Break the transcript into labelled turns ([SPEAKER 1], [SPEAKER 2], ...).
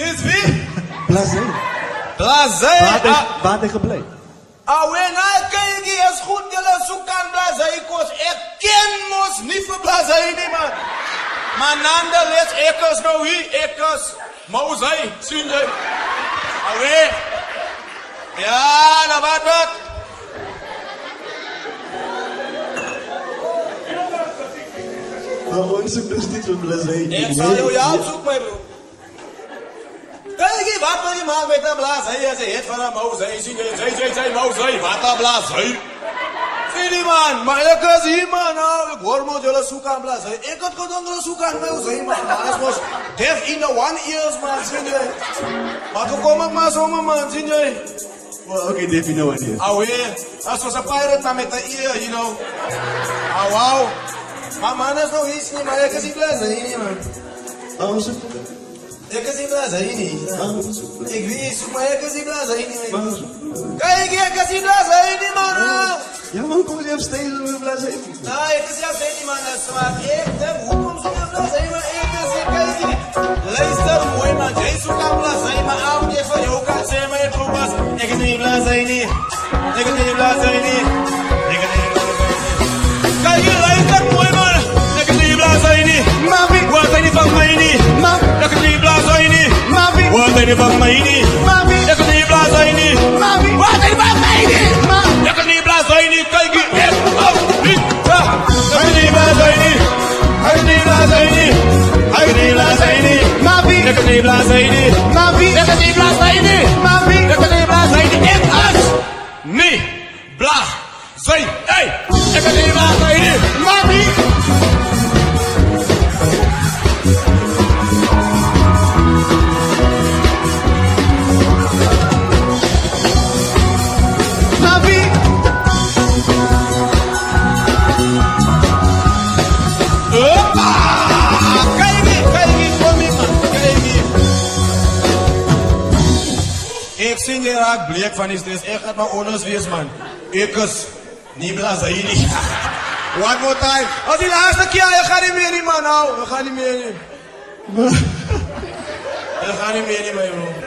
[SPEAKER 1] Dit wie?
[SPEAKER 2] Blasé.
[SPEAKER 1] Blasé.
[SPEAKER 2] Waar tegen blij?
[SPEAKER 1] Awen, kijk je is goed, jullie zoeken Blasé koos. Ik ken ons niet voor Blasé niet, man. Maar nonetheless, ik is nou hier, ik is Mozai, zie je? Awen. Ja, nou wat?
[SPEAKER 2] Waarom zoek dus niet voor Blasé?
[SPEAKER 1] Ik zal jou opzoeken, mijn broer. Kijk je, wat wil je maken met een Blasé? Hij is het van een Mozai, zie je? Zij, Mozai, wat een Blasé? Zie je, man, maar ik is hier, man. Nou, ik hoor moet jullie zoeken aan Blasé. Ik had gewoon zoeken aan Mozai, man. Alles was deaf in the one ears, man, zie je? Maar toen kom ik maar zomaar, man, zie je?
[SPEAKER 2] Well, okay, Dave, you know what it is.
[SPEAKER 1] Oh, yeah. As was a pirate, maar met de ear, you know. Oh, wow. Maar man, dat is nog iets niet, maar ik is niet Blasé, niet, man.
[SPEAKER 2] Waarom zoek je?
[SPEAKER 1] Ik is niet Blasé, niet.
[SPEAKER 2] Waarom zoek je?
[SPEAKER 1] Ik weet, maar ik is niet Blasé, niet.
[SPEAKER 2] Waarom zoek je?
[SPEAKER 1] Kijk, ik is niet Blasé, niet, man.
[SPEAKER 2] Ja, man, kom je op steeds met Blasé?
[SPEAKER 1] Nou, ik is zelfs niet, man. Dat is maar ik heb, hoe kom je op Blasé, maar ik is niet, kijk. Luister, mooi, man. Jij zoekt aan Blasé, maar oude je van jou kan zeggen, maar je troep was. Ik is niet Blasé, niet. Ik is niet Blasé, niet. Ik is niet Blasé, niet. Kijk, luister, mooi, man. Ik is niet Blasé, niet.
[SPEAKER 2] Mami,
[SPEAKER 1] Wat zijn die van mij niet?
[SPEAKER 2] mami,
[SPEAKER 1] Ik is niet Blasé, niet.
[SPEAKER 2] mami,
[SPEAKER 1] Wat zijn die van mij niet?
[SPEAKER 2] mami,
[SPEAKER 1] Ik is niet Blasé, niet.
[SPEAKER 2] mami,
[SPEAKER 1] Wat zijn die van mij niet?
[SPEAKER 2] mami.
[SPEAKER 1] Ik is niet Blasé, niet. Kijk, ik is niet. Ik is niet Blasé, niet. Ik is niet Blasé, niet. Ik is niet Blasé, niet.
[SPEAKER 2] Mami,
[SPEAKER 1] Ik is niet Blasé, niet.
[SPEAKER 2] mami,
[SPEAKER 1] Ik is niet Blasé, niet.
[SPEAKER 2] mami.
[SPEAKER 1] Ik is niet Blasé, niet. Ik is niet Blasé. Hey, ik is niet Blasé, niet.
[SPEAKER 2] Mami. Mami.
[SPEAKER 1] Hoppa! Kijk hier, kom hier, man. Kijk hier. Ik zie je raak bleek van die stress. Ik ga mijn onus wees, man. Ik is niet Blasé, niet. One more time. Als die laatste keer, je gaat niet meer, niet, man. Nou, je gaat niet meer, niet. Je gaat niet meer, niet, man, bro.